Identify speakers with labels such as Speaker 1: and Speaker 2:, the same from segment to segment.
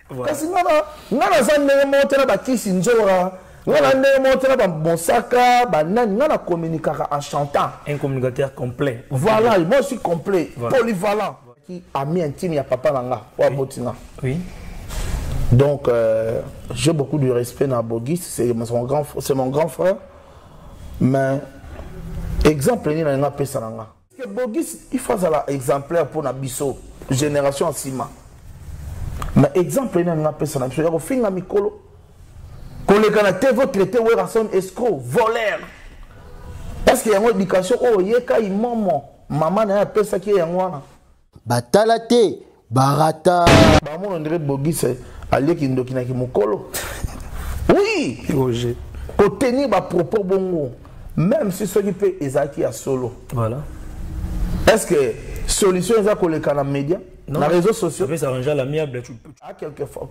Speaker 1: Kasi ngana za ndenge monte na bakisi nzora. Ngana ndenge monte na ba bonsaka, ba nani ngana communiquera en chantant.
Speaker 2: Un communicateur complet.
Speaker 1: Voilà, moi je suis complet, polyvalent. Ami intime ya papa nanga, wa botinga.
Speaker 2: Oui.
Speaker 1: Donc j'ai beaucoup de respect na Bogis, c'est mon grand frère. Mais exemple ni na pesa nanga. Parce que Bogis il faut ça exemplaire pour na biso génération en cima. Mais exemple, il y a un personne qui a fait un mikolo. Quand les Canadiens vont traiter de personne escroc, voleur. Parce qu'il y a une éducation, oh, il y a une maman. Maman n'a pas ça qui est en
Speaker 3: Batalate, barata.
Speaker 1: Maman, on dirait Bogi, c'est aller qui est qui mokolo. Oui!
Speaker 2: Roger.
Speaker 1: Pour tenir ma propos bongo. Même si ceux qui paient Ezaki à solo.
Speaker 2: Voilà.
Speaker 1: Est-ce que solution est que les Canadiens médias? Dans les réseaux sociaux,
Speaker 2: ça s'arranger à l'amiable.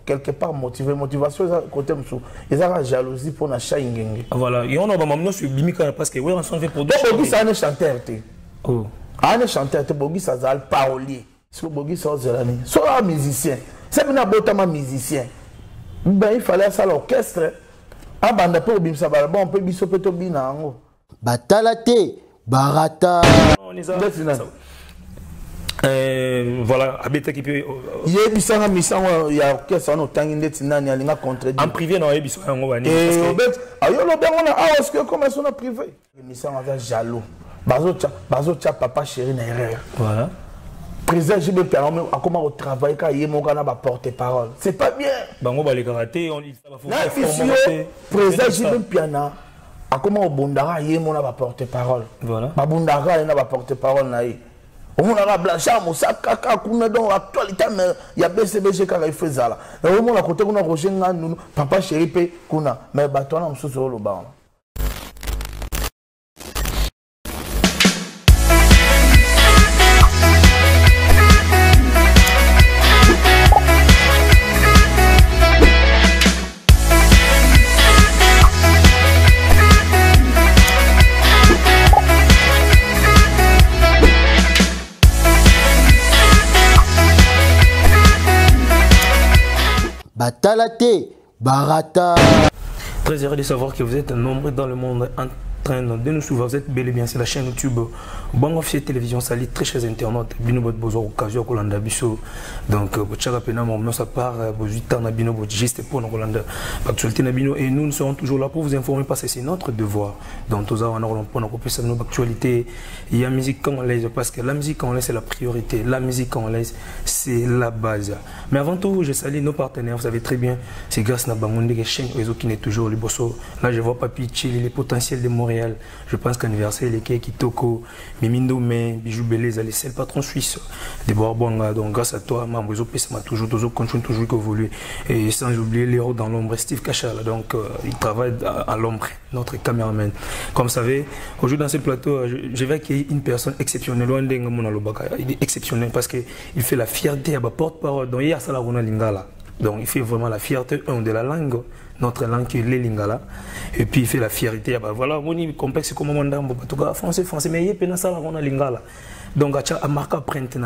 Speaker 1: Quelque part motivation, côté msou. Ils ont la jalousie pour la chaîne.
Speaker 2: Voilà, et on a maintenant sur Bimika parce que oui, on s'en fait pour deux.
Speaker 1: Bogi ça un chanteur.
Speaker 2: Oh.
Speaker 1: Un chanteur, Bogi ça un parolier. Sur Bogi ça zelani. Soit un musicien. C'est bien un musicien. Ben il fallait ça l'orchestre. Ah banda pour bimsa balba on peut biso peto bina ngo.
Speaker 3: Batalate, barata.
Speaker 2: On est voilà, habite qui peut.
Speaker 1: Il y a des gens qui y a orchestre on tangi ndeti nani alinga contredire.
Speaker 2: En privé non, ebiso ngo bani.
Speaker 1: Et ayo lo ben on a est-ce que comme ça on a privé. Mission avec jaloux. Bazo tcha papa chéri na erreur.
Speaker 2: Voilà.
Speaker 1: Président JB permet à comment au travail quand il mon ba porte-parole. C'est pas bien.
Speaker 2: Bango ba les karaté, on dit ça va
Speaker 1: faut. Président JB piana à comment au bondara il mon ba porte-parole.
Speaker 2: Voilà.
Speaker 1: Ba bondara il na ba porte-parole na yi. On a blanchard mosaka kuna dans actualité mais il y a BCBG quand il fait ça là. Et on a côté kuna Roger nganu papa chéri pe kuna mais bato na msusu lo ba.
Speaker 3: Batalate, barata.
Speaker 2: Très heureux de savoir que vous êtes nombreux dans le monde en train de nous suivre. Vous êtes bel et bien sur la chaîne YouTube Bon Officier Télévision. Salut très chers internautes. Binobot Bozo occasion Kolanda Bisso. Donc Bochara Pena mon sa part Bozuita na Bino juste pour nos Kolanda actualité na Bino et nous serons toujours là pour vous informer parce que c'est notre devoir. Donc tous on a pour nos copies nos actualités. Il y a musique congolaise parce que la musique congolaise c'est la priorité. La musique congolaise c'est la base. Mais avant tout, je salue nos partenaires. Vous savez très bien, c'est grâce à Bangonde que chaîne Oizo qui est toujours le bosso. Là je vois Papi Chili, les potentiels de Montréal. Je pense qu'anniversaire les Kitoko, Mimindo Me, Bijou Beleza, les seuls patrons suisses de Boarbonga. Donc grâce à toi, Mambozo Pes m'a toujours continue toujours évoluer. Et sans oublier l'héros dans l'ombre, Steve Kachala. Donc il travaille à l'ombre, notre caméraman. Comme vous savez, aujourd'hui dans ce plateau, je vais accueillir une personne exceptionnelle. Il est exceptionnel parce qu'il fait la fierté à ma porte-parole. Donc hier, ça la Rona Lingala. Donc il fait vraiment la fierté de la langue, notre langue qui est les Lingala. Et puis il fait la fierté. Voilà, on est complexe comme on dit, en tout cas français, mais il y a pas ça la Rona Lingala. Donc à marquer print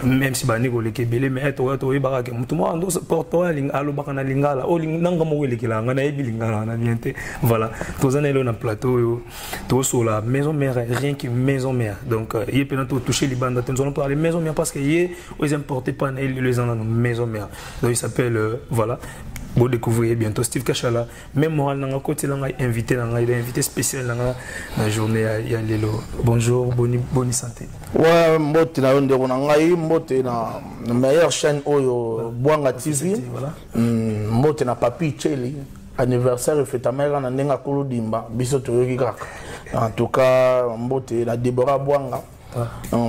Speaker 2: même si bani goleke belé mais to baraka mutu mo ando porto alo bakana lingala o nanga mo wele kilanga na ebi lingala na bienté voilà tous en est là plateau to sur la maison mère rien que maison mère donc il peut not toucher les bandes nous allons parler maison mère parce que il ils importent pas les gens dans maison mère donc il s'appelle voilà. Vous découvrez bientôt Steve Kachala. Même moi, je suis invité, invité spécial dans la journée à Lelo. Bonjour, bonne santé.
Speaker 1: Ouais, je suis la meilleure chaîne Oyo Bwanga TV. Je suis Papi Cheli. Anniversaire fait ta mère en Nenga Kolodimba. En tout cas, je suis Deborah Bwanga.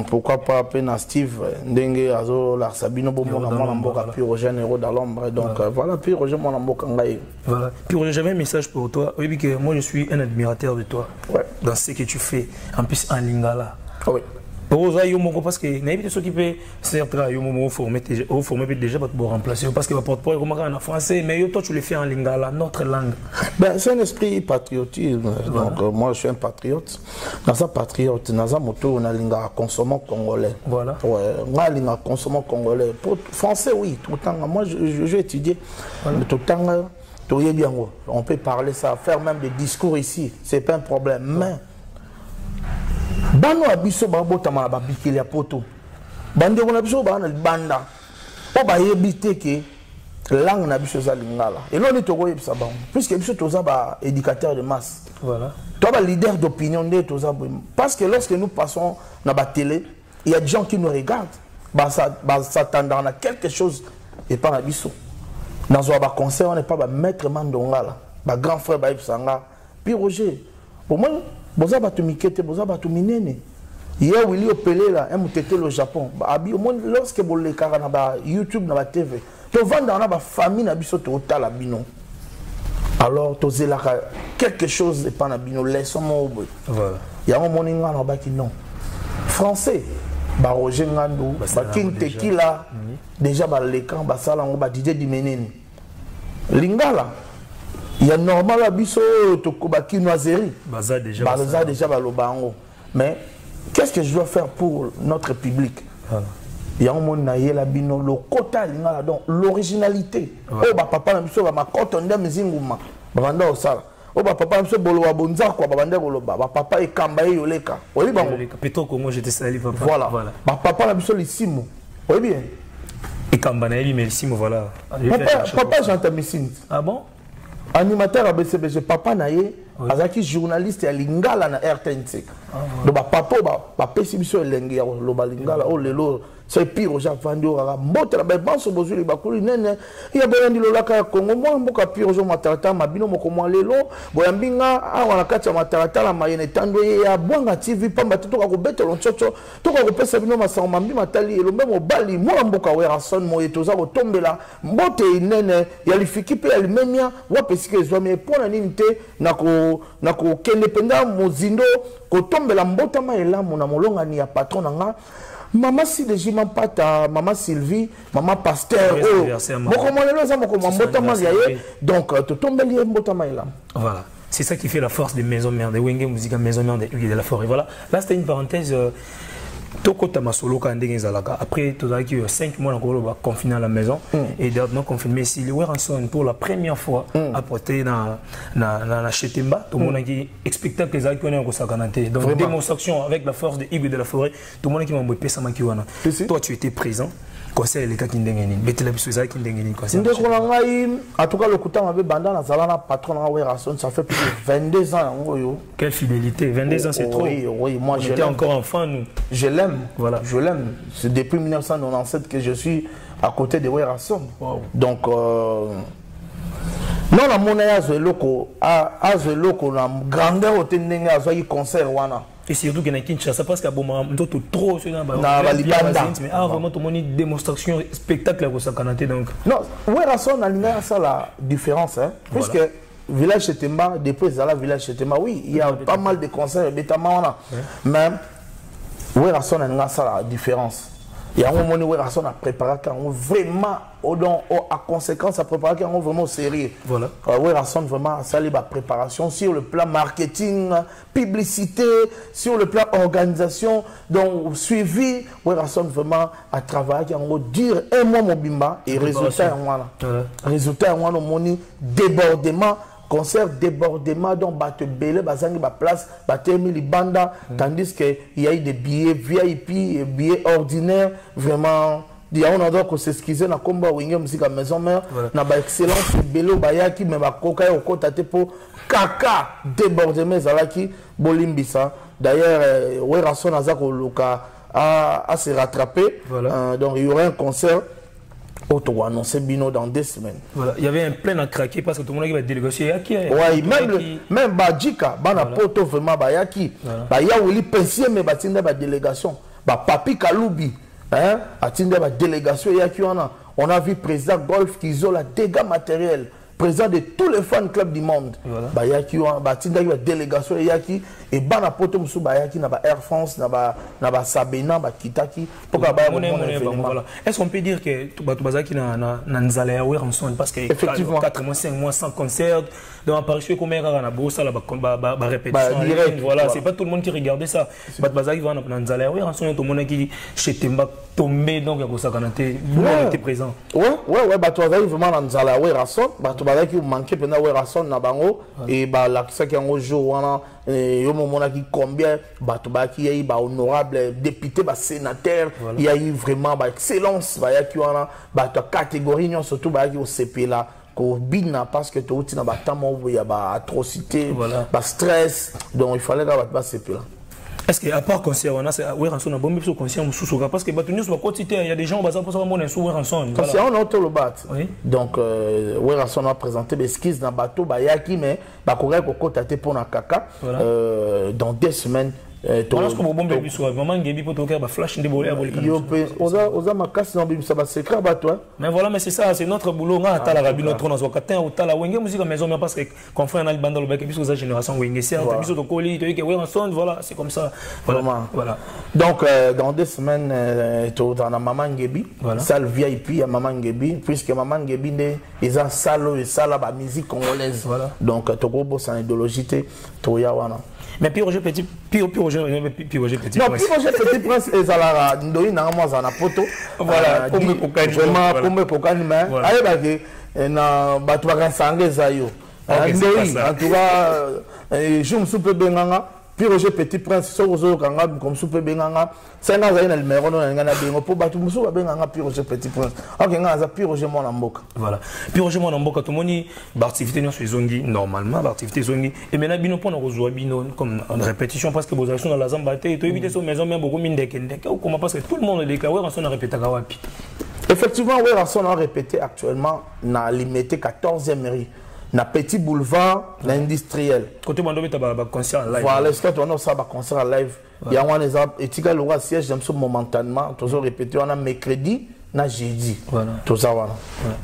Speaker 1: Pourquoi pas appeler Steve Ndenge Azo Larsabino Bomo na mboka puis Roger Nero dans l'ombre donc voilà puis Roger mon mboka ngai
Speaker 2: voilà puis Roger j'avais un message pour toi oui que moi je suis un admirateur de toi
Speaker 1: ouais.
Speaker 2: Dans ce que tu fais en plus en lingala
Speaker 1: oui
Speaker 2: Parce que n'importe ceux qui peut certes former déjà pour remplacer parce que porte-parole en français mais toi tu le fais en lingala notre langue.
Speaker 1: Ben c'est un esprit patriotisme. Voilà. Donc moi je suis un patriote. Dans ça patriote, dans un moto on a linga consommant congolais.
Speaker 2: Voilà.
Speaker 1: Ouais, moi linga consommant congolais. Pour français oui, tout le temps. Moi je vais étudier. Voilà. Tout le temps bien, on peut parler ça, faire même des discours ici, c'est pas un problème. Mais bano abiso babota ma babikeli ya poto bande on abiso bana banda o ba yebite ke langue na biso za lingala et l'on est toko yebisa ba puisque biso toza ba éducateur de masse, voilà, toi ba leader d'opinion de toza parce que lorsque nous passons na ba télé il y a des gens qui nous regardent ba s'attendant à quelque chose et pas na biso dans un concert on n'est pas ba maître mandongala ba grand frère ba yebisanga puis Roger pour moi boza batu mikete boza batu minene hier Willy Opelela un mutete le Japon abi au monde lorsque bolé kara na ba YouTube na ba TV to vanda na ba famille na biso to tala bino alors to zela quelque chose pas na bino leçon mo voilà ya un moninga na ba ki non français ba Roger Ngandou ba King Tequila déjà ba lekan ba sala ngo ba DJ Dimenene lingala. Il y a normal à biso tokobaki noiserie. Baza déjà balobango. Mais qu'est-ce que je dois faire pour notre public? Il y a un monde naie la bino le quota lingala donc l'originalité. Oh ba papa na biso ba makoto nda mizinguma. Ba banda osala. Oh ba papa na biso bolo wa bonza kwa ba banda koloba. Ba papa e kamba e yoleka. Oui bango.
Speaker 2: Plutôt Congo j'étais sali papa.
Speaker 1: Voilà. Ba papa na biso lisimo. Oui bien.
Speaker 2: Et kamba na eli mais lisimo voilà.
Speaker 1: Papa j'entends missing.
Speaker 2: Ah bon?
Speaker 1: Animateur à BCBG, papa naye, azaki journaliste à Lingala na RTNC. Donc papa ba pesibiso elengi ya loba Lingala o lelo c'est pire au Japon ndo ra mbota la banso bozuli bakuli nene ya boyandi lolaka ya Congo mo mboka pire au matarata mabino moko mo lelo boyambinga awa na kati ya matarata la mayene tando ya bwanga TV pamba to ka ko betelo nchocho to ka ko pesa bino masango mambi matali elombe mo bali mo mboka wera son mo etoza ko tombela mbote nene ya lifiki pe ya limemia wa pesike ezwami pona nini te na ko kende penda mozindo ko tombela mbota ma elamu na molonga ni ya patron nga. Maman Sylvie, maman Sylvie, maman Pasteur, donc tu tombes lié
Speaker 2: voilà, c'est ça qui fait la force des maisons mères, des Wenge Musique Maison mère de la forêt. Voilà, là c'était une parenthèse. Après, tu as eu 5 mois encore confiné à la maison et maintenant confiné. Mais si le Weranson pour la première fois apporté dans Chetemba, tout le monde a dit spectacle que les gens ont donc démonstration avec la force de Igwe de la forêt, tout le monde qui m'a dit ça. Toi, tu étais présent. Conseil les cas qui ndengeni betela biso za ki ndengeni conseil
Speaker 1: en tout cas le couteau m'avait bandé na zalana patron na Weranson ça fait plus de 22 ans ngoyo.
Speaker 2: Quelle fidélité, 22 ans c'est trop.
Speaker 1: Oui, moi
Speaker 2: j'étais encore enfant nous.
Speaker 1: Je l'aime, voilà, je l'aime. C'est depuis 1997 que je suis à côté de Weranson. Wow. Donc non la monnaie azweloko na grandeur au ndenge azwaki concert wana.
Speaker 2: Et surtout qu'il y a Kinshasa parce qu'il y a trop sur
Speaker 1: mais
Speaker 2: vraiment tout le monde démonstration spectacle à Sakanate donc
Speaker 1: non Weranson a ça la différence hein puisque village Chetemba depuis la village Chetemba oui il y a pas mal de concerts bétamana mais Weranson a ça la différence. Il y a un moment où Weranson a préparé vraiment à conséquence à préparer vraiment sérieux. Voilà. Weranson vraiment ça la préparation sur le plan marketing, publicité, sur le plan organisation, donc suivi. Weranson vraiment à travailler en dire un mois mobimba et résultat résultat on moni débordement. Concert débordement donc batte belé bazangi ba place batte mili banda tandis que il y a eu des billets VIP et billets ordinaires vraiment il y a on doit que s'excuser na combat Wenge Musique Maison mère na ba excellence belé bayaki mais ba koka au côté pour kaka débordement zalaki bolimbisa d'ailleurs Weranson azako luka à se rattraper donc il y aura un concert. Auto annoncé Bino dans 2 semaines.
Speaker 2: Voilà, il y avait un plein à craquer parce que tout le monde avait délégation.
Speaker 1: Oui, même Badjika, Bana Poto vraiment Bayaki. Baya Wili Pensier mais Batinde ba délégation. Ba Papi Kaloubi, Atinde ba délégation Yaki on a vu président Golf qui ont la dégâts matériels. président de tous les fan clubs du monde. Bah yaki bah tindaki ba délégation yaki et bana poto musu ba yaki na ba Air France na ba Sabena ba kitaki pourquoi ba
Speaker 2: voilà. Est-ce qu'on peut dire que bazaki na nzala ya Weranson parce que
Speaker 1: effectivement
Speaker 2: 4 mois 5 mois sans concert donc apparition comme na bossa la ba répétition voilà, c'est pas tout le monde qui regardait ça. Bazaki va na nzala ya Weranson tout le monde qui chez Temba tombé donc ya kosa kanate vous était présent.
Speaker 1: Ouais bah tu as vraiment na nzala ya Weranson bah tu bazaki manquer pendant Weranson na bango et bah la ça qui en jour wana yo momona qui combien bah tu bazaki yi ba honorable député ba sénateur il y a eu vraiment ba excellence ba yaki wana ba ta catégorie non surtout ba yaki au CP là ko bina parce que tu outi na ba tamo il y a ba atrocité ba stress donc il fallait ba CP là.
Speaker 2: Est-ce qu'à part concert, on a Weranson a bombe sur concert Moussouga parce que Batunios va quotidien il y a des gens qui pour savoir mon sous Weranson.
Speaker 1: Parce qu'on a auto le bat. Donc Weranson a présenté des skis dans bateau bayaki mais ba courir ko cotaté pour na kaka dans 2 semaines.
Speaker 2: Voilà ce que vous bombez sur maman Ngebi pour toquer ba flash de bolé à bolé.
Speaker 1: Oza makasi na bimisa ba secret ba toi.
Speaker 2: Mais voilà mais c'est ça c'est notre boulot on a ta la rabine notre dans Wakatin ou ta la wenge musique maison mais parce que confrère na bande le bec puisque ça génération wenge c'est un biso de colis to que Weranson voilà c'est comme ça. Voilà.
Speaker 1: Donc dans 2 semaines to dans maman Ngebi salle VIP à maman Ngebi puisque maman Ngebi né ils ont salle et salle ba musique congolaise. Donc to go boss en idéologie to ya wana.
Speaker 2: Mais puis Roger Petit Prince.
Speaker 1: Non, puis Roger Petit Prince et Zalara Ndoi Nangamo Zana Poto.
Speaker 2: Voilà,
Speaker 1: vraiment comme Kokani mais allez bah na batwa sangue zayo. Ndoi en tout cas je me soupe benganga puis Roger Petit Prince so kanga comme soupe benganga c'est na zaina le numéro non ngana bengo pour batu musu benganga puis Roger Petit Prince. OK ngaza puis Roger Mona Mboka.
Speaker 2: Voilà. Puis Roger Mona Mboka to moni activité non sur zongi normalement activité zongi et maintenant bino pona ko bino comme en répétition parce que vos actions dans la zambate et to éviter so maison même beaucoup mine ndeke ou comment parce que tout le monde déclare on a répété kawapi.
Speaker 1: Effectivement Weranson a répété actuellement na limité 14e mairie. Na petit boulevard, l'industriel.
Speaker 2: Côté Bandobe, tu as un concert en live.
Speaker 1: Voilà, est-ce que tu as un concert en live? Il y a un exemple, et tu as le siège, j'aime ça momentanément, tu as répété, on a mercredi, na jeudi.
Speaker 2: Voilà.
Speaker 1: Tout ça, voilà.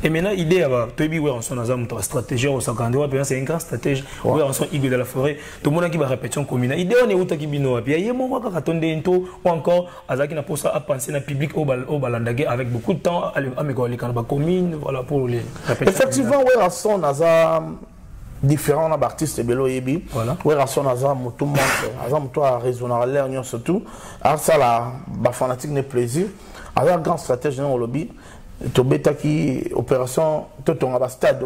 Speaker 2: Et maintenant, l'idée, tu as une stratégie, c'est une grande stratégie. Weranson Igwe de la forêt, tout le monde qui va répétition commune. L'idée, on est où tu as bino, puis il y a un moment quand on est ou encore, Azaki n'a pas ça à penser dans le public au balandagé avec beaucoup de temps à me coller quand commune, voilà pour les répétitions.
Speaker 1: Effectivement, Weranson a différents artistes Belo Yebi. Weranson a tout le monde, a raisonnable, surtout. Alors ça, la fanatique n'est plaisir. Alors, un grand stratège dans le lobby, tu as qui opération, tu as un stade,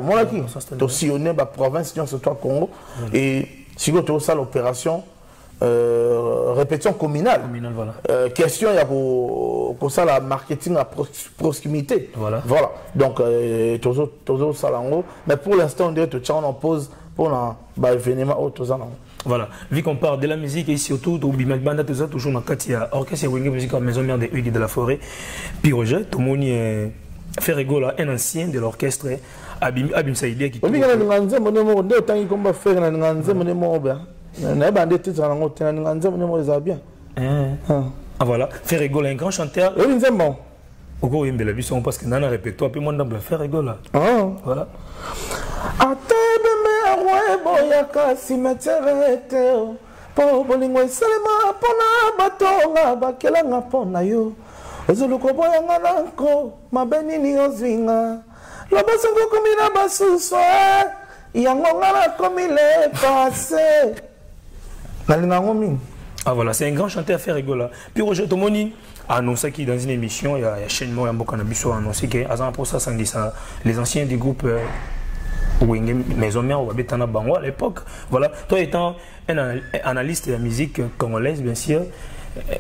Speaker 1: tu as sillonné la province, tu as Congo, et si tu as ça l'opération, répétition communale. Question, il y a pour ça la marketing à proximité. Voilà. Donc, tu as ça là en haut, mais pour l'instant, on dirait que tu en pause pour l'événement au Tozan.
Speaker 2: Voilà, vu qu'on parle de la musique et surtout au Bimal Banda, tout ça, toujours dans le quartier orchestre et musique à maison mère de Hugues de la Forêt. Puis Roger, tout le monde fait rigoler un ancien de l'orchestre, Abim Saïdia qui. Oui, voilà, fait rigoler un grand chanteur. Au cours de la vie, parce que dans le répertoire, puis moi, on peut faire rigoler. Voilà.
Speaker 1: Boyaka cimetière teo po bolingo esalema pona batonga bakelanga pona yo ozoluko boyanga nanko mabenini ozinga lobasongo komina basuso yango ngala komile passé nalinga ngomi.
Speaker 2: Voilà, c'est un grand chanteur à faire rigoler. Puis Roger Tomoni a annoncé qu'il dans une émission il y a chaîne moi Mboka na biso a annoncé que à pour ça les anciens du groupe Maison Mère ou Betana Bango à l'époque. Voilà, toi étant un analyste de la musique congolaise, bien sûr.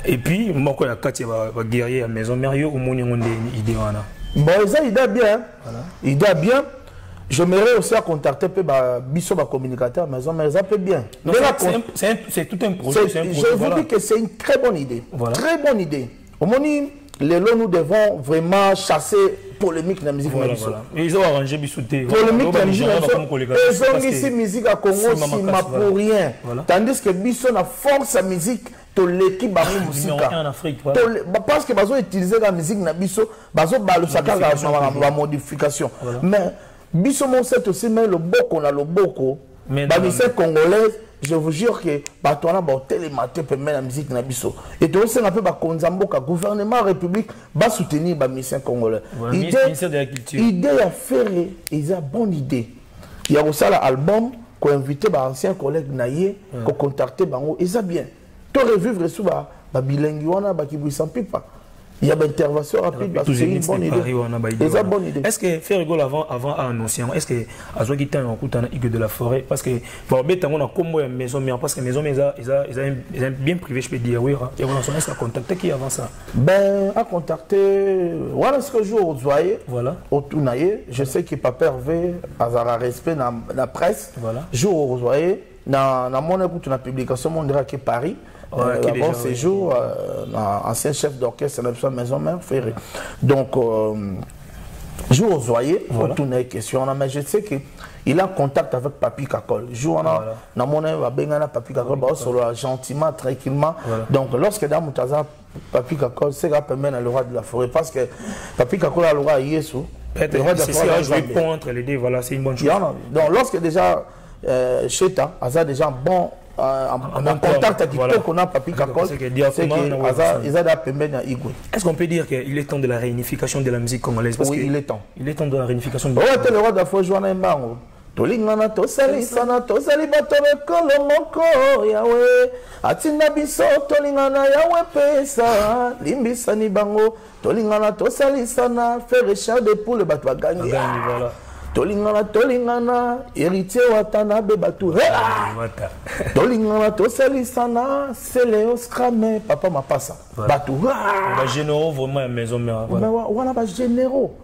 Speaker 2: Et puis, moi, quand il va guerrier à Maison Mère, au moins, on a une idée.
Speaker 1: Bon, ça, il doit bien. Il doit bien. J'aimerais aussi contacter Bisso, communicateur, Maison Mère, ça peut bien.
Speaker 2: C'est tout un projet.
Speaker 1: Je vous dis que c'est une très bonne idée. Très bonne idée. Au moins, nous devons vraiment chasser polémique dans la musique.
Speaker 2: Ils ont arrangé Bissouté.
Speaker 1: Polémique dans la musique. Ils ont ici musique à Congo, c'est pour rien. Tandis que Bissou a force à musique. L'équipe
Speaker 2: en Afrique.
Speaker 1: Parce que ils ont utilisé la musique dans Bissou, ils ont modification. Mais biso mon set aussi mais le boko na le boko ba musique congolaise je vous jure que batona ba télématé peut mettre la musique na biso et to c'est un peu ba konzamboka gouvernement république ba soutenir ba musique congolais
Speaker 2: ministère de la culture
Speaker 1: idée à faire ils a bonne idée il y a aussi l'album ko inviter ba anciens collègues naie ko contacter bango et ça bien to revivre sous ba bilingue wana ba kibwisa pipa. Il y a une intervention rapide, c'est une bonne idée.
Speaker 2: Est-ce que faire rigolo avant à annoncer, est-ce que à ce qui t'a un coup de la forêt, parce que pour bête on a comme maison mais parce que maison ils ont bien privé je peux dire oui et on a contacté qui avant ça.
Speaker 1: Ben à contacter voilà ce que je vous voyez
Speaker 2: voilà
Speaker 1: au Tounaye je sais que Papa Hervé a respect dans la presse
Speaker 2: voilà
Speaker 1: je vous voyez dans mon écoute la publication mon dirait que Paris. Avant ces jours, ancien chef d'orchestre de la maison mère Ferré. Donc, je vous voyez, voilà. Tout n'est question, mais je sais qu'il a contact avec Papi Kakol. Je vous dans mon Papi Kakol, gentiment, tranquillement. Voilà. Donc, lorsque dans Moutaza, Papi Kakol, c'est qu'il permet le roi de la forêt. Parce que Papi Kakol a le roi Yesu.
Speaker 2: Le roi de la forêt, je vais pont entre les deux, voilà, c'est une bonne chose.
Speaker 1: Donc, lorsque déjà, Cheta, a déjà bon. En contact avec voilà. On a Papi Kakol, c'est qu'ils
Speaker 2: est-ce qu'on peut dire qu'il est temps de la réunification de la musique congolaise?
Speaker 1: Oui, il est temps.
Speaker 2: Il est temps de la réunification de la musique
Speaker 1: congolaise. Le roi de la foi joue un bango. Tolingana tosali sana tosali bato bekolo moko yawe atinda biso tolingana yawe pesa limbisani bango tolingana tosali sana faire Richard de Poule bato bagangi
Speaker 2: voilà.
Speaker 1: Tolingana, héritier watana bebatu. Tolingana, tosalisana, c'est Léo Scramé, papa m'a pas ça. Batu.
Speaker 2: Bah généraux vraiment à maison mère.
Speaker 1: Voilà bah généraux.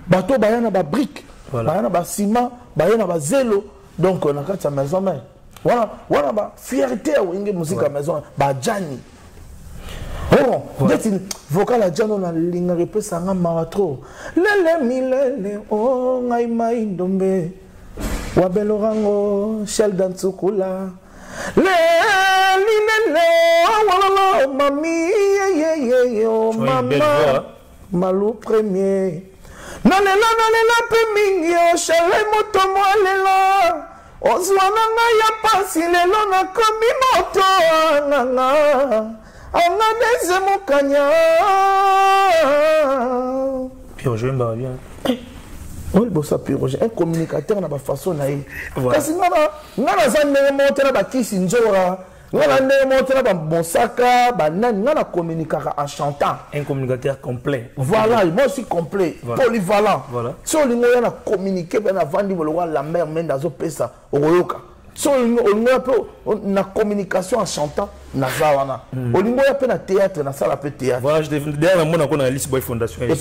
Speaker 1: Bateau bayana ba brique, bayana ba ciment, bayana ba zélo. Donc on a quatre sa maison mère. Voilà bah fierté ou une musique à maison, bah Gianni. Oh, vocal à Jano na linga repesa nga maratro. Lele milele oh ngai mai ndombe. Wabelorango shel dansukula. Lele walala mami ye oh mama. Malou premier. Nalela pe mingi oh shele moto molela. Ozwana nga ya pasi lelo na komi moto nanga. On a des émoncagnas.
Speaker 2: Purger, bien.
Speaker 1: Oui, ça purger. Un communicateur n'a pas façon d'aller. Parce que nous avons monté la Kissi Njora. Nous avons monté la Bonsaka. Nous avons communiqué en chantant.
Speaker 2: Un communicateur complet.
Speaker 1: Voilà, moi aussi complet.
Speaker 2: Voilà.
Speaker 1: Polyvalent.
Speaker 2: Voilà.
Speaker 1: Si on a communiqué, on a vendu la mer, même dans le Pesa, au Royoka. Si on a communication en chantant, na zawana. Olingo ya pe na théâtre na sala pe théâtre.
Speaker 2: Voilà, je derrière moi on a Alice Boy Fondation.
Speaker 1: Et puis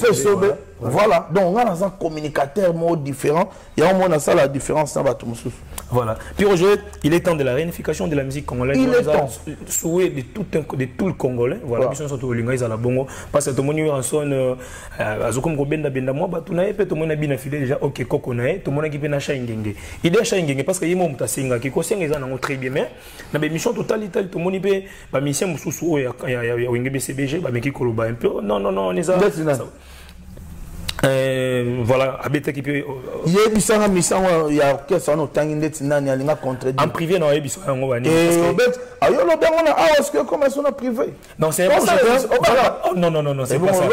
Speaker 1: voilà, donc on a un communicateur mot différent, il y a au moins na sala la différence na bato mususu.
Speaker 2: Voilà. Puis aujourd'hui, il est temps de la réunification de la musique congolaise.
Speaker 1: Il est temps.
Speaker 2: Souhait de tout le Congolais. Voilà, ils sont surtout au Lingais à la Bongo parce que tout le monde en son azokom ko benda moi batu na epe tout le monde bien affilé déjà OK koko na tout le monde qui peut na chaingenge. Il est chaingenge parce que yimo mutasinga ki ko senga za na très bien mais na be mission totale tout le monde peut ba mission mususu ya wenge BCBG ba meki koloba un peu non les a voilà habité qui peut
Speaker 1: il y a bisanga misanga ya orchestre on tangi ndeti nani alinga contredire
Speaker 2: en privé non yebiso yango bani
Speaker 1: parce que ayo lo bengo na est-ce que comme ça privé
Speaker 2: non c'est non c'est pas ça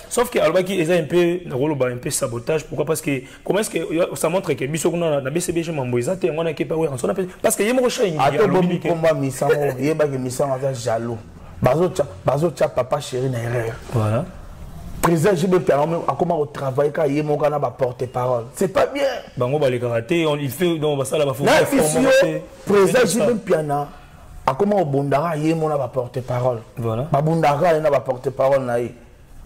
Speaker 2: sauf que albaki est un peu roloba un peu sabotage pourquoi parce que comment est-ce que ça montre que biso kuna na BCBG mambo ezate ngona ke pa we on appelle parce que yemo chaine
Speaker 1: ato bobi komba misanga yeba ke misanga za jaloux bazo cha papa chéri na erreur
Speaker 2: voilà.
Speaker 1: Président JB Piano a comment au travail quand il mon gars porte-parole. C'est pas bien.
Speaker 2: Bango ba les karaté, il fait donc ça là ba faut
Speaker 1: président JB Piano a comment au Bondara il mon ba porte-parole.
Speaker 2: Voilà.
Speaker 1: Ba Bondara il na ba porte-parole na yi.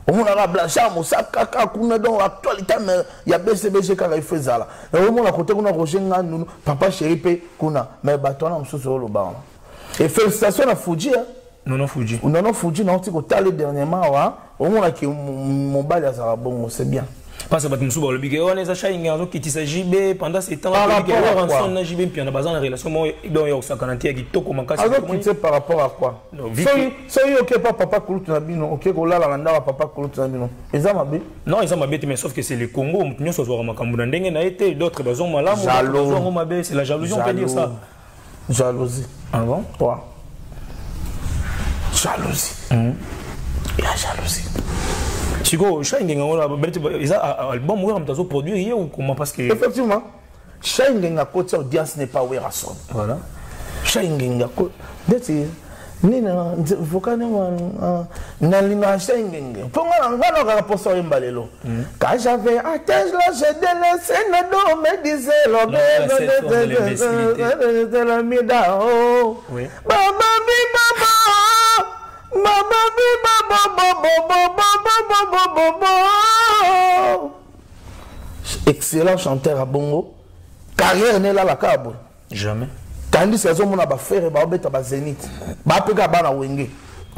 Speaker 1: Au mon ara Blanchard Moussaka kuna donc actualité mais il y a BCBG quand il fait ça là. Et au mon à côté kuna Roger Ngandou papa chéri pe kuna mais ba toi na msusu lo ba. Et félicitations à Fuji hein.
Speaker 2: Non Fuji.
Speaker 1: Non Fuji non tu ko tali dernièrement wa. Au moins que mon bal à bon c'est bien.
Speaker 2: Parce que Batumsou va le biquer, on est à Chaïnga, qui tisse JB pendant ces temps,
Speaker 1: par rapport à quoi?
Speaker 2: On a JB, puis on a besoin de relation, donc il y a aussi un canadier qui toque comme un casse.
Speaker 1: Alors, tu sais par rapport à quoi? Si ok, pas papa Kouloutunabino, ok, Kola la landa papa Kouloutunabino. Ils ont ma bête?
Speaker 2: Non, ils ont ma bête, mais sauf que c'est le Congo, nous sommes sur Makamboundeng, n'a été d'autres besoins malades, c'est la jalousie, on peut dire ça.
Speaker 1: Jalousie.
Speaker 2: Ah bon?
Speaker 1: Ouais. Jalousie. Il y a jalousie.
Speaker 2: Chico, Chaïnga, ils ont un album où ils ont produit ou comment? Parce que.
Speaker 1: Effectivement, Chaïnga, côté audience n'est pas ouvert à son.
Speaker 2: Voilà.
Speaker 1: Chaïnga, côté. Nina, vokane na Chaïnga. Pour moi, on pour ça imbalelo. Quand j'avais atteint là, j'ai délaissé le dos, me disait le mida. Oui. Excellent chanteur à Bongo. Carrière n'est là la cabo.
Speaker 2: Jamais.
Speaker 1: Tandis que on a ba faire ba obeta ba Zénith. Ba peka ba na wenge.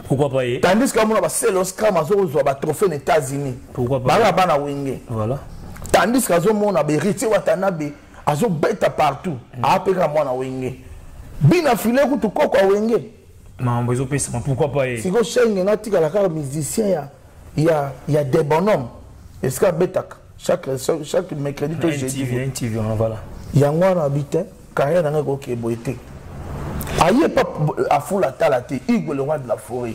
Speaker 2: Pourquoi pas y?
Speaker 1: Tandis que on a ba Selos Kramazo zo ba trophée aux États-Unis.
Speaker 2: Pourquoi pas?
Speaker 1: Ba ba na wenge.
Speaker 2: Voilà.
Speaker 1: Tandis que on a ba héritier Watanabe azo beta partout. A peka mo na wenge. Bina filé ku to koko wenge.
Speaker 2: Mais pourquoi pas?
Speaker 1: Si vous cherchez un musicien, il y a des bonhommes. Est-ce qu'il y a chaque mercredi que j'ai dit?
Speaker 2: Voilà.
Speaker 1: Il y a un habitant, carrière dans le qui est boité. Aïe, pas à fou la talaté, Hugo le roi de la forêt.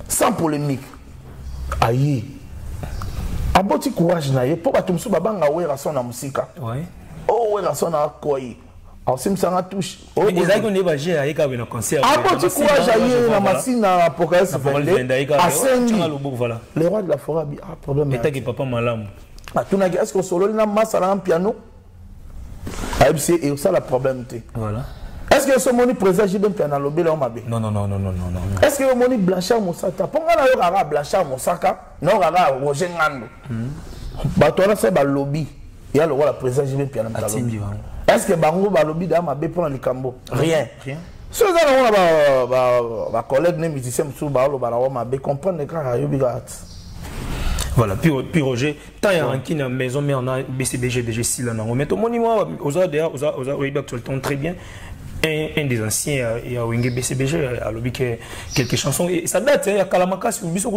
Speaker 1: Sans polémique. Aïe. A petit courage, naïe. Pour que tu me sois banga, ouais, à son musique.
Speaker 2: Oui.
Speaker 1: Oh, ouais, à son quoi. Alors, si ça m'a touché.
Speaker 2: Les aïeux ne vont pas aller à un concert.
Speaker 1: Ah, bon, tu courage à y la machine à Apocalypse. Les rois de la forêt, ah, problème.
Speaker 2: Et t'as papa malam.
Speaker 1: Ah, tu n'as est-ce que solo n'a masse à un piano? Ah, c'est ça le problème.
Speaker 2: Voilà.
Speaker 1: Est-ce que ce moni présent j'ai bien piano lobé là on m'a bien?
Speaker 2: Non.
Speaker 1: Est-ce que le moni Blanchard Moussaka? Pourquoi on a Blanchard Moussaka? Non, on a Roger Ngando. Bah, toi là c'est le lobby. Il y a le roi la présent j'ai bien piano. Est-ce que Bango va lobby d'Ama B pour le Cambo? Rien. Si vous avez un collègue musicien qui va comprendre que
Speaker 2: voilà, puis Roger, tant il y a une maison, mais on a BCBG déjà ici là. Mais tout le monde, aux très bien. Un des anciens, il y a Wenge BCBG, a lobby quelques chansons. Et ça date, il y a Kalamaka, comment est-ce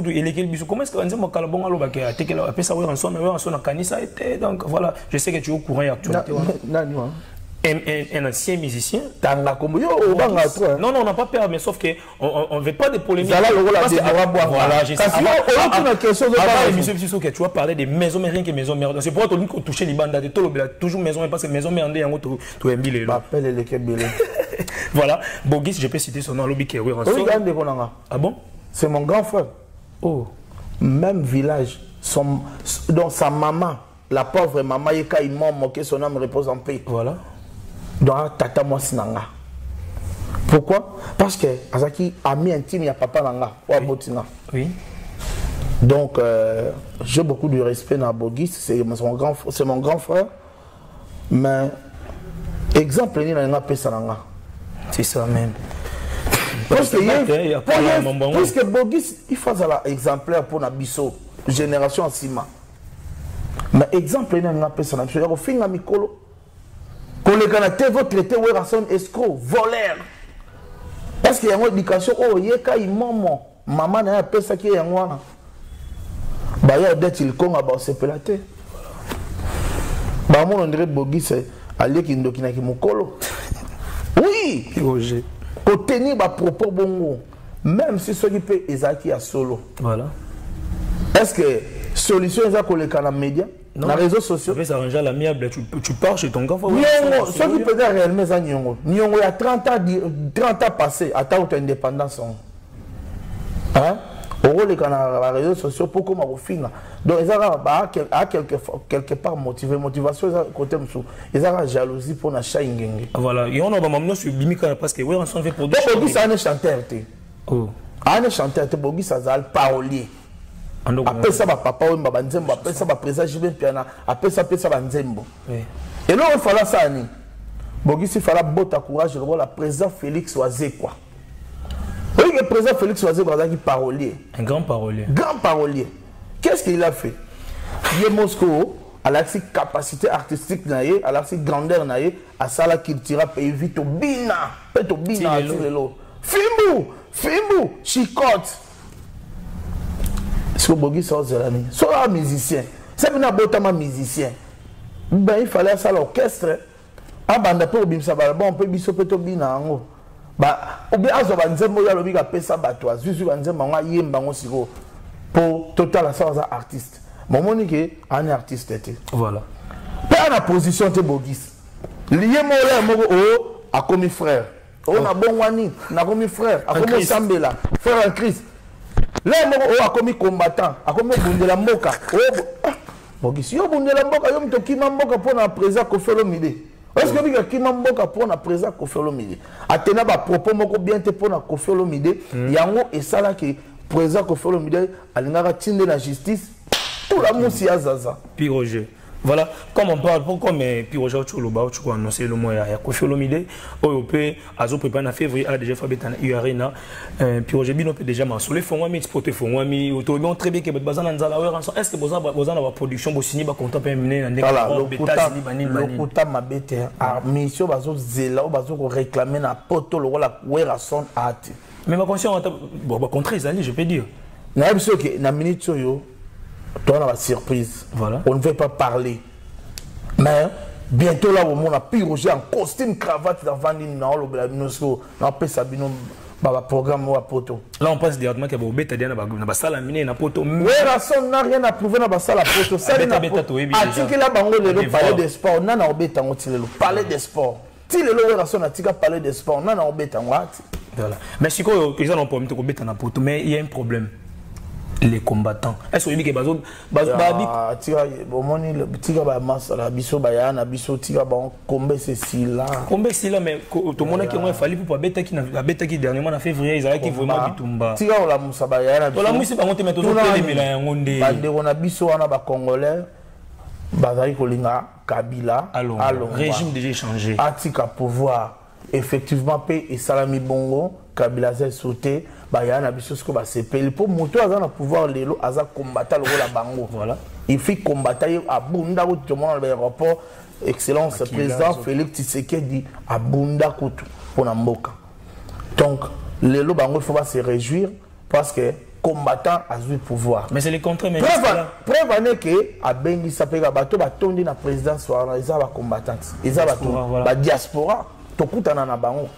Speaker 2: qu'on dit que Kalabon a lobby a été appelé ça en son Kanisa était. Donc voilà, je sais que tu es au courant actuellement. Un ancien musicien. Non, on n'a pas peur, mais sauf qu'on ne veut pas de polémiques. Voilà, je sais. Tu vas parler des maisons, mais rien que maisons merdes. C'est pour toi que tu touches les bandes, toujours maison, parce que maison merde, tu es bilé. Voilà, Bogis, je peux citer son nom, Lobby Kéoué. Ah bon?
Speaker 1: C'est mon grand frère.
Speaker 2: Oh.
Speaker 1: Même village. Donc sa maman, la pauvre maman, il m'a moqué, son âme repose en paix.
Speaker 2: Voilà.
Speaker 1: Donc, tata moi sinanga. Pourquoi? Parce que Azaki ami intime, il y a papa nanga.
Speaker 2: Oui.
Speaker 1: Donc, j'ai beaucoup de respect dans Bogis, c'est mon grand frère. Mais, exemple, il y a un peu sananga.
Speaker 2: C'est ça même.
Speaker 1: Parce que Bogis, il faut un exemplaire pour Nabiso, génération Sima. Mais, exemple, il y a un peu sananga. Je veux dire, au Mikolo. Quand les Canadiens vont traiter Werrason escroc, voleur. Parce qu'il y a une éducation, oh, il y a un maman, maman n'a pas ça qui est en moi. Bah, il y a des gens qui ont se pelaté. Bah, moi, on dirait Bogi, c'est aller qui nous qui mokolo. Oui! Pour tenir ma propos bongo, même si ceux qui peuvent, ils ont solo.
Speaker 2: Voilà.
Speaker 1: Est-ce que solution, ils ont collé dans les médias? Dans les réseaux sociaux.
Speaker 2: Ça arrange l'amiable, tu pars chez ton gars.
Speaker 1: Ce qui peut être réellement ça, Nyongo. Nyongo, il y a 30 ans passés, à ta indépendance. Hein? Au rôle des réseaux sociaux, pour comment on finit. Donc, ils ont quelque part motivation, côté ils ont jalousie pour la chaîne.
Speaker 2: Voilà, et on a maintenant sur Bimika parce que oui, on s'en fait pour deux.
Speaker 1: Bogi, c'est un chanteur.
Speaker 2: Oh.
Speaker 1: Un chanteur, Bogi, c'est un parolier. Après ça, papa, après ça, président Jibin Piana, après ça, Nzembo. Et là, il fallait ça. Bogi, il fallait botter courage, le président Félix Oazé, quoi. Oui, le président Félix Oazé, il parolier.
Speaker 2: Un grand parolier.
Speaker 1: Grand parolier. Qu'est-ce qu'il a fait? Il est Moscou, alaki capacité artistique naie, alaki grandeur naie, à ça là qu'il tira pays vite au bina, peut au bina lelo. Fimbu, chicote. C'est Bogi Sozerani. Soit musicien. C'est un botama musicien. Ben il fallait ça l'orchestre. Ah banda pour bimsa balabon, on peut biso peut au bina ango. Bah ou bien azoba nzembo ya lobi ka pesa batwa. Zuzu nzembo nga yemba ngo siko. Pour total ça artiste. Mon que un artiste était.
Speaker 2: Voilà.
Speaker 1: Pas la position de Bogis. Lié mon oh a commis frère. Oh na bon wani, na commis frère, a commis Sambela, frère en Christ. Là mon a commis combattant, a commis bundela mboka. Oh Bogis, yo bundela mboka yo mto kima mboka pour na présent ko faire le midi. Est-ce que vous kima mboka pour na présent ko faire le midi? Atena ba propos moko bien te pour na ko faire le midi. Yango et ça là qui présent ko faire le midi, alingaka tinde la justice. Tout la moussi à Zaza.
Speaker 2: Puis Roger. Voilà, comme on parle, pourquoi Puis Roger, tu as annoncé le mois, il y a Kofi Olomide, OEP, Azo préparé en février, a déjà fait un URNA. Puis Roger, bien, on peut déjà m'assurer, il faut moi, exporter, il faut moi, autour très bien que Bazan en Zala, est-ce que vous avez la production, vous signez, vous comptez,
Speaker 1: le quota m'a bête, mission, vous zéla, vous réclamer la poto, le rôle, la son art.
Speaker 2: Mais ma conscience, contre les années, je peux dire.
Speaker 1: Na minute, on a la surprise.
Speaker 2: Voilà.
Speaker 1: On ne veut pas parler. Mais bientôt là, on a pu Roger en costume, cravate, dans Vandine, dans le programme ou à poto.
Speaker 2: Là, on passe directement qu'il y a des bêtes dans la salle à miner, dans poto.
Speaker 1: Oui, la sonne n'a rien à prouver dans la salle à poto. Ça, c'est un article là, on parler des sports. On a un bête en parler des sports. Si le lot de son article parler des sports, on a un bête en
Speaker 2: voilà. Mais si on peut mettre bête en poto, mais il y a un problème. Les combattants. Est-ce que vous avez dit que vous avez mais tout le monde qui a fallu pour bête qui dernièrement en février, ils avaient vraiment bitumba. Régime déjà changé.
Speaker 1: Atika pouvoir effectivement payer et salami bongo Kabila zé sauté. Il pour moto à pouvoir les lots à combattre le bango. Voilà. Il faut combattre à Bunda ou tout le monde l'aéroport. Excellence président Félix Tshisekedi à Bunda Koutou pour Namboka. Donc les lots bango il faut pas se réjouir parce que combattant a eu pouvoir.
Speaker 2: Mais c'est le contraire.
Speaker 1: Preuve que à Bengi s'appelle bateau batondi na présidence soit ils ont combattant. Ils ont la diaspora. Tokutana na bango.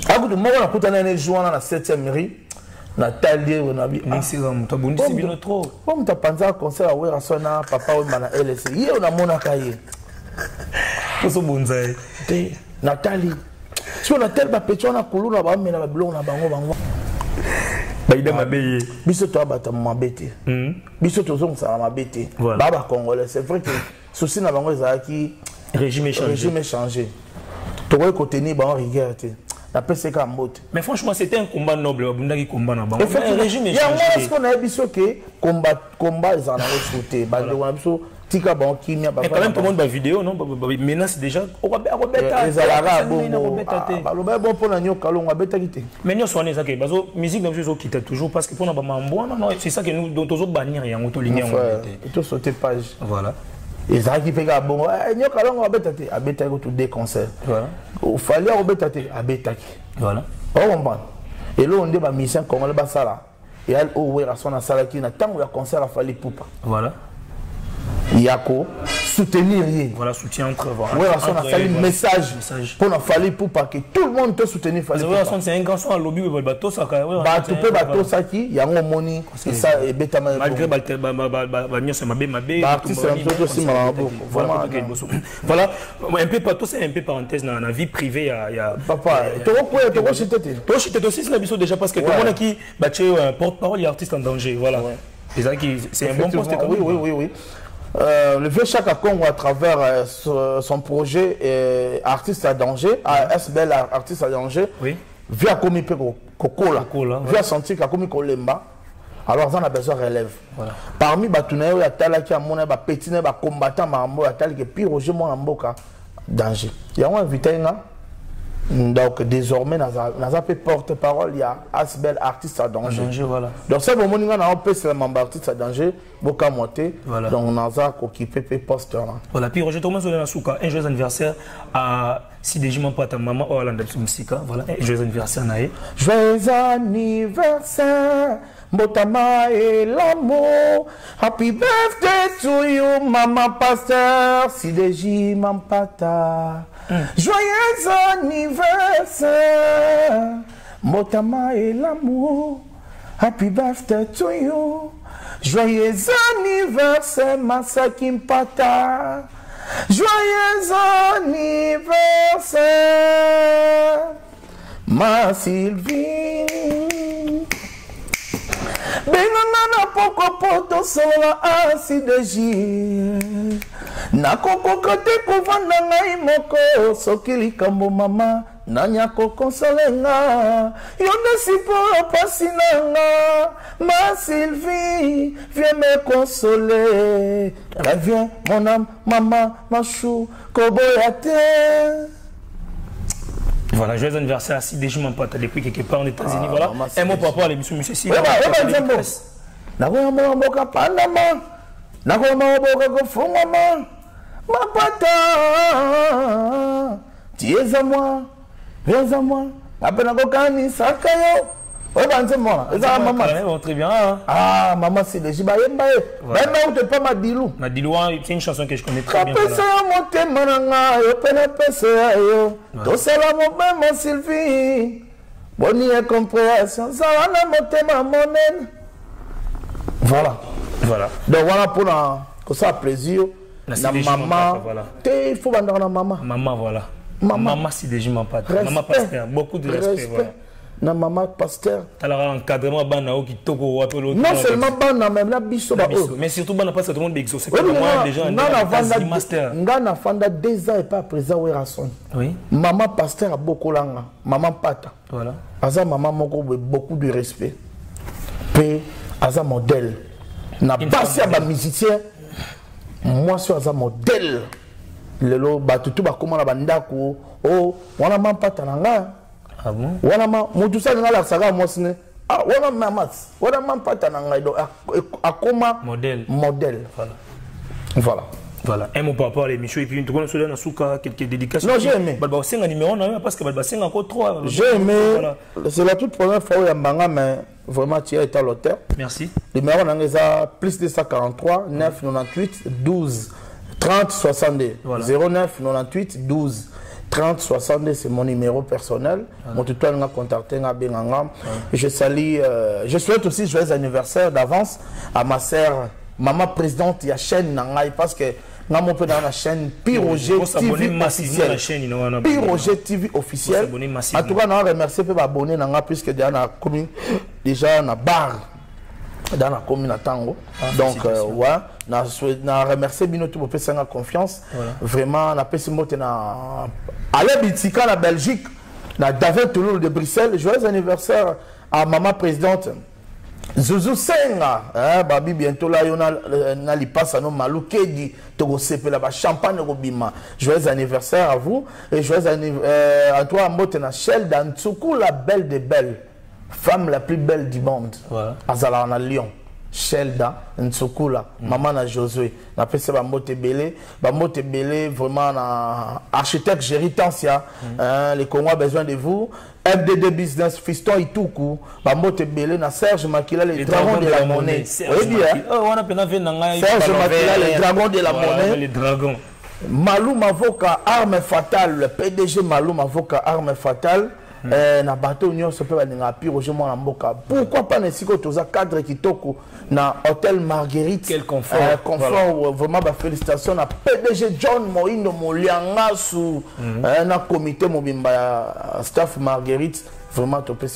Speaker 1: Agout moi on a coûté un jour dans la 7e mairie Nathalie on a vu
Speaker 2: trop
Speaker 1: comme tu penses à concert à Werasona papa ou mana LC hier on a mon akaye
Speaker 2: pour bonzaï
Speaker 1: Nathalie si on a tel ba petit on a koulou na ba mena ba blon na bango
Speaker 2: ba ida mabeye
Speaker 1: biso to abata mabete biso to zong ça mabete baba congolais c'est vrai que souci na bango ezaki
Speaker 2: régime
Speaker 1: changé to ko contenir ba rigueur.
Speaker 2: Mais franchement, c'était un combat noble. Il combat dans le
Speaker 1: régime est changé. Est-ce qu'on a dit que combat ils en ont sauté. Il y a
Speaker 2: quand même tout le monde dans la vidéo, non? Maintenant, c'est déjà. Mais nous sommes ça que musique dans le quitte toujours parce que pour nous, c'est ça que nous devons bannir et en ligne.
Speaker 1: Tout sauter page.
Speaker 2: Voilà.
Speaker 1: Et ça qui fait que bon, nous allons abéter tous des concerts. Voilà. Il fallait abéter
Speaker 2: voilà.
Speaker 1: Et là on dit ma mission comme le basala. Et elle au à son salle qui n'a tant de concert à fallait poupa.
Speaker 2: Voilà.
Speaker 1: Il y a quoi soutenir.
Speaker 2: Voilà, soutien entre
Speaker 1: oui, on a fait un message pour nous fallait poupa que tout le monde te soutenir fallait.
Speaker 2: C'est un garçon à lobby le bateau ça
Speaker 1: tu peux bateau ça qui il y a un money et ça et bêta
Speaker 2: malgré voilà un peu pas tout c'est un peu parenthèse dans la vie privée il y a
Speaker 1: papa toi
Speaker 2: c'était aussi c'est la biso déjà parce que tout le monde qui porte-parole et artiste en danger voilà c'est un bon poste
Speaker 1: oui le vieux Chaka Congo à travers son projet Artiste à danger, SBL Artiste à danger, via commis Kokola, via sentir qu'il a commis Kolemba, alors on a besoin de relève. Parmi les Batunayo, il y a tel qui a mon petit combattant, il y a tel qui est pire au jeu, mon amboka danger. Il y a un invité, Donc désormais, dans un peu porte-parole, il y a Asbel artiste à danger.
Speaker 2: Voilà.
Speaker 1: Donc ça, on a un peu c'est le membre artiste à danger, beaucoup à monter.
Speaker 2: Voilà.
Speaker 1: Donc on a occupé le poste là.
Speaker 2: Voilà. Puis Roger Thomas Solena Souka, un joyeux anniversaire à Sidéji Mampata, maman Orlando Musika. Voilà. Un joyeux anniversaire Naé.
Speaker 1: Joyeux anniversaire, Mbotama et l'amour. Happy birthday to you, maman pasteur, Sidéji Mampata. Joyeux anniversaire, Mbotama et l'amour. Happy birthday to you. Joyeux anniversaire, Masaki Mpata. Joyeux anniversaire, ma Sylvie. Benanga poko poto sola Sidéji. Nakoko kote kovanda ngai moko soki likambo mama nanya kokonsolenga yonde sipo pasi nanga ma Sylvie viens me consoler reviens mon âme maman machou koboyate.
Speaker 2: Voilà, joyeux anniversaire à Sidéji Mampata depuis quelque part en États-Unis. Voilà, un mot par rapport à l'émission Monsieur Sylvie.
Speaker 1: Nakoya mboka pandama nakoya mboka kofungama Mampata, tu es à moi, viens à moi. Après, on a gagné ça, Kayo. Oui, c'est moi.
Speaker 2: Très bien.
Speaker 1: Ah, maman, c'est des Jibaye. Maintenant, tu pas Madilou.
Speaker 2: Madilou, c'est une chanson que je connais très bien.
Speaker 1: Tu peux monter, mananga, yo, penepese, yo. Tout ça, là, mon maman, Sylvie. Bonne compréhension, ça, là, monter, ma monnaie. Voilà.
Speaker 2: Voilà.
Speaker 1: Donc, voilà pour ça, plaisir.
Speaker 2: La maman,
Speaker 1: voilà. Il faut vendre la maman.
Speaker 2: Maman, voilà. Maman, Sidéji Mampata. Maman pasteur, beaucoup de respect. Voilà.
Speaker 1: Na maman pasteur.
Speaker 2: Alors, encadrement, qui toko
Speaker 1: non seulement bana, même la biso.
Speaker 2: Mais surtout, bana pasteur, tout le monde exaucé. C'est moi déjà un master.
Speaker 1: Ngana fanda 2 ans et pas présent où rason.
Speaker 2: Oui.
Speaker 1: Maman pasteur a beaucoup langa. Maman pata.
Speaker 2: Voilà.
Speaker 1: Aza maman moko beaucoup de respect. P aza modèle. Na basi ba musicien. Moi, je suis un modèle. Lelo, tout ba comment la bandako. Oh, wana man patananga.
Speaker 2: Ah bon?
Speaker 1: Wana man, mutusa nga la saga mosne. Ah, wana mamas. Wana man patananga do. Akoma
Speaker 2: modèle.
Speaker 1: Modèle.
Speaker 2: Voilà.
Speaker 1: Voilà.
Speaker 2: Voilà. Un mot par rapport à l'émission et puis nous connaissons dans Souka quelques dédications.
Speaker 1: Non, j'ai aimé.
Speaker 2: Balba c'est un numéro non parce que Balba c'est encore 3.
Speaker 1: J'ai aimé. C'est la toute première fois où Yambanga mais vraiment tu as été l'auteur.
Speaker 2: Merci.
Speaker 1: Le numéro on a plus de 143 9 98 12 30 62. Voilà. 09 98 12 30 62 c'est mon numéro personnel. Voilà. Mon tuteur m'a contacté m'a benganga. Je salue je souhaite aussi joyeux anniversaire d'avance à ma sœur maman présidente il y a chaîne nangai parce que na mon peu dans la chaîne Piroger TV officiel. Piroger TV officiel. En tout cas, on remercie peu abonner nanga puisque déjà na bar dans la commune à Tango. Donc ouais, na remercier bino tout pour faire confiance. Vraiment na pesi mote na aller bitika la Belgique, na David Toulouse de Bruxelles. Joyeux anniversaire à maman présidente Zouzou Senga, babi bientôt là on a li passe à nos Maloukedi Togo Sepe là-bas champagne Robima. Joyeux anniversaire à vous et joyeux anniversaire à toi Motena Shell dans Tsuku la belle des belles, femme la plus belle du monde. Voilà. Azala en Lyon. Shelda Ntsukula, maman na Josué, na pese ba mote belé vraiment na architecte Géritansia, les Congolais ont besoin de vous. FDD Business Fiston Ituku, ba mote belé na Serge Makila les dragons de la monnaie. Oui bien.
Speaker 2: On a peine vu
Speaker 1: Serge Makila les dragons de la monnaie.
Speaker 2: Les dragons.
Speaker 1: Malou Mavoka arme fatale, le PDG Malou Mavoka arme fatale. Na bateau union se peut na Piroger moi na mboka. Pourquoi pas ne siko toza cadre kitoko na hôtel Marguerite.
Speaker 2: Quel confort.
Speaker 1: Confort voilà. Vraiment ba félicitations na PDG John Moindo Molianga sous na comité mobimba staff Marguerite vraiment topé